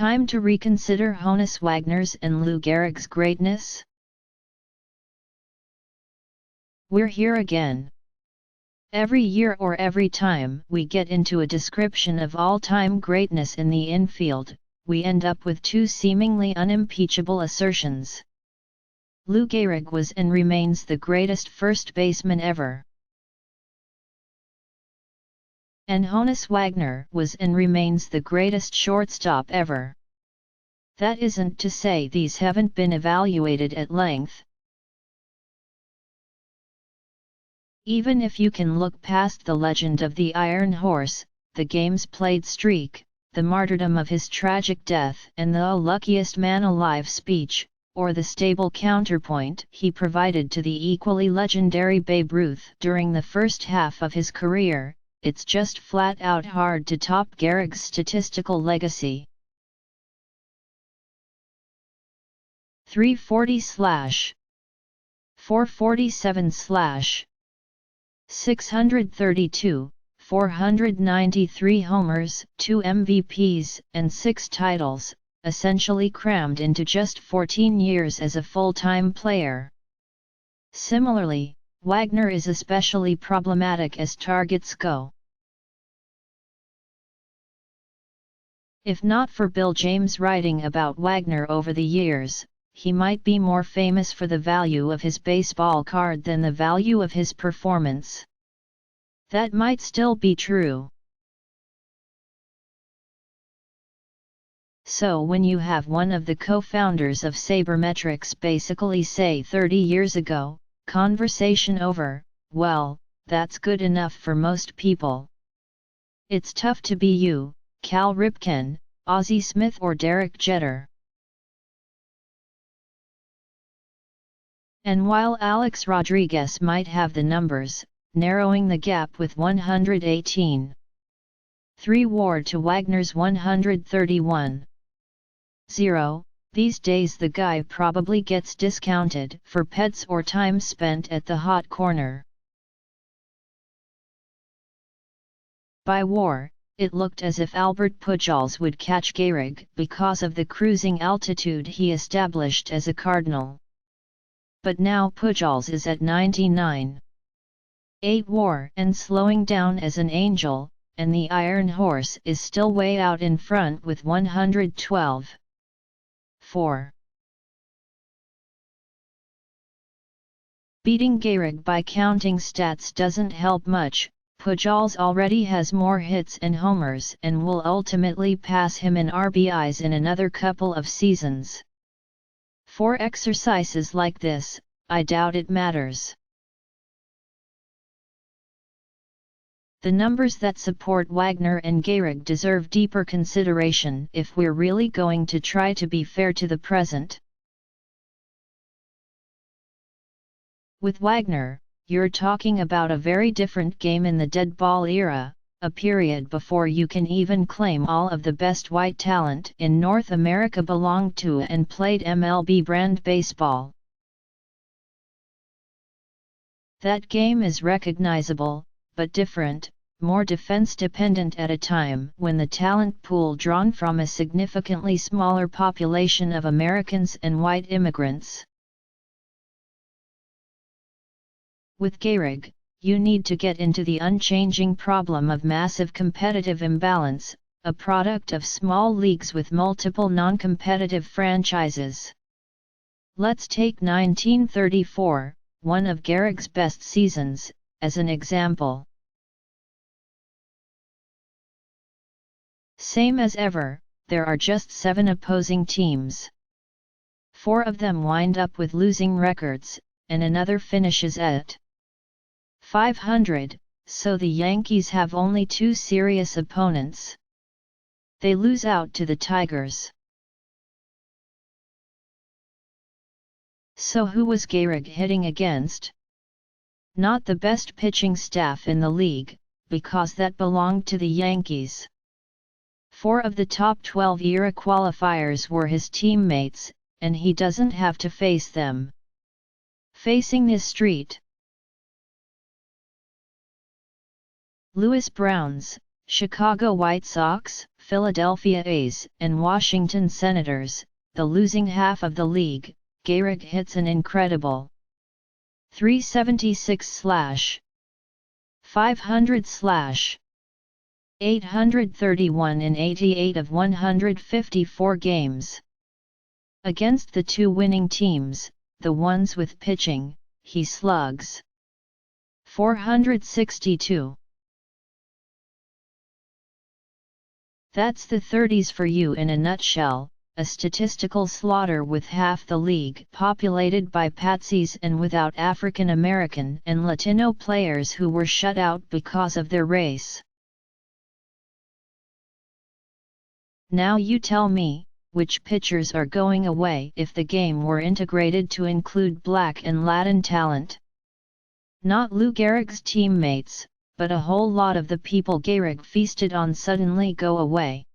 time to reconsider Honus Wagner's and Lou Gehrig's greatness? We're here again. Every year or every time we get into a description of all-time greatness in the infield, we end up with two seemingly unimpeachable assertions. Lou Gehrig was and remains the greatest first baseman ever. And Honus Wagner was and remains the greatest shortstop ever. That isn't to say these haven't been evaluated at length. Even if you can look past the legend of the Iron Horse, the games played streak, the martyrdom of his tragic death and the luckiest man alive speech, or the stable counterpoint he provided to the equally legendary Babe Ruth during the first half of his career, it's just flat-out hard to top Gehrig's statistical legacy. 340/447/632, 493 homers, 2 MVPs, and 6 titles, essentially crammed into just 14 years as a full-time player. Similarly, Wagner is especially problematic as targets go. If not for Bill James writing about Wagner over the years, he might be more famous for the value of his baseball card than the value of his performance. That might still be true. So when you have one of the co-founders of Sabermetrics basically say 30 years ago, conversation over, well, that's good enough for most people. It's tough to be you, Cal Ripken, Ozzie Smith or Derek Jeter. And while Alex Rodriguez might have the numbers, narrowing the gap with 118.3 WAR to Wagner's 131.0, these days the guy probably gets discounted for pets or time spent at the hot corner. By WAR, it looked as if Albert Pujols would catch Gehrig because of the cruising altitude he established as a Cardinal. But now Pujols is at 99.8 WAR and slowing down as an angel, and the Iron Horse is still way out in front with 112.4. Beating Gehrig by counting stats doesn't help much. Pujols already has more hits and homers and will ultimately pass him in RBIs in another couple of seasons. For exercises like this, I doubt it matters. The numbers that support Wagner and Gehrig deserve deeper consideration if we're really going to try to be fair to the present. With Wagner, you're talking about a very different game in the dead ball era, a period before you can even claim all of the best white talent in North America belonged to and played MLB brand baseball. That game is recognizable, but different, more defense-dependent at a time when the talent pool drawn from a significantly smaller population of Americans and white immigrants. With Gehrig, you need to get into the unchanging problem of massive competitive imbalance, a product of small leagues with multiple non-competitive franchises. Let's take 1934, one of Gehrig's best seasons, as an example. Same as ever, there are just 7 opposing teams. 4 of them wind up with losing records, and another finishes at 500, so the Yankees have only 2 serious opponents. They lose out to the Tigers. So who was Gehrig hitting against? Not the best pitching staff in the league, because that belonged to the Yankees. 4 of the top 12 ERA qualifiers were his teammates, and he doesn't have to face them. Facing this street. Louis Browns, Chicago White Sox, Philadelphia A's, and Washington Senators, the losing half of the league. Gehrig hits an incredible 376/500/831 in 88 of 154 games. Against the two winning teams, the ones with pitching, he slugs 462. That's the 30s for you in a nutshell, a statistical slaughter with half the league populated by patsies and without African American and Latino players who were shut out because of their race. Now you tell me, which pitchers are going away if the game were integrated to include Black and Latin talent? Not Lou Gehrig's teammates, but a whole lot of the people Gehrig feasted on suddenly go away.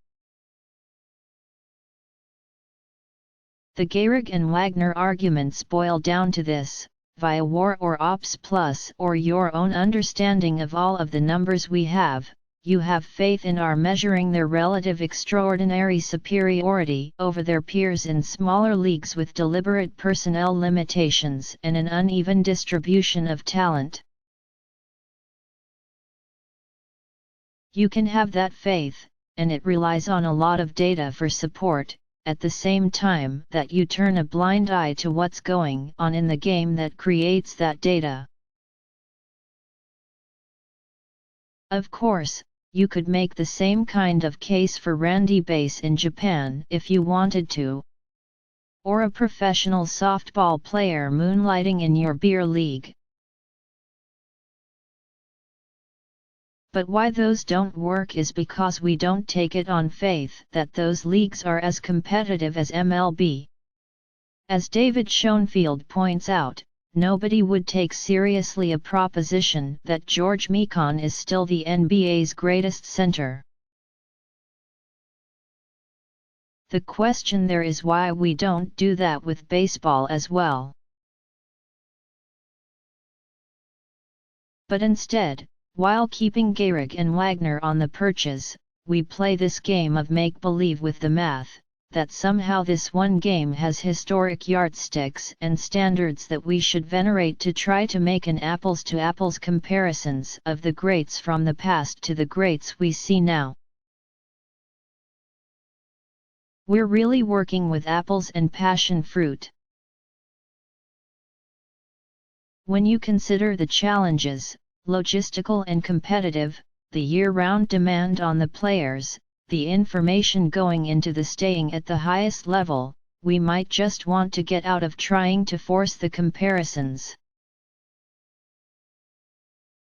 The Gehrig and Wagner arguments boil down to this: via WAR or OPS plus or your own understanding of all of the numbers we have, you have faith in our measuring their relative extraordinary superiority over their peers in smaller leagues with deliberate personnel limitations and an uneven distribution of talent. You can have that faith, and it relies on a lot of data for support, at the same time that you turn a blind eye to what's going on in the game that creates that data. Of course, you could make the same kind of case for Randy Bass in Japan if you wanted to. Or a professional softball player moonlighting in your beer league. But why those don't work is because we don't take it on faith that those leagues are as competitive as MLB. As David Schoenfield points out, nobody would take seriously a proposition that George Mikan is still the NBA's greatest center. The question there is why we don't do that with baseball as well. But instead, while keeping Gehrig and Wagner on the perches, we play this game of make-believe with the math, that somehow this one game has historic yardsticks and standards that we should venerate to try to make an apples-to-apples comparisons of the greats from the past to the greats we see now. We're really working with apples and passion fruit. When you consider the challenges, logistical and competitive, the year-round demand on the players, the information going into the staying at the highest level, we might just want to get out of trying to force the comparisons.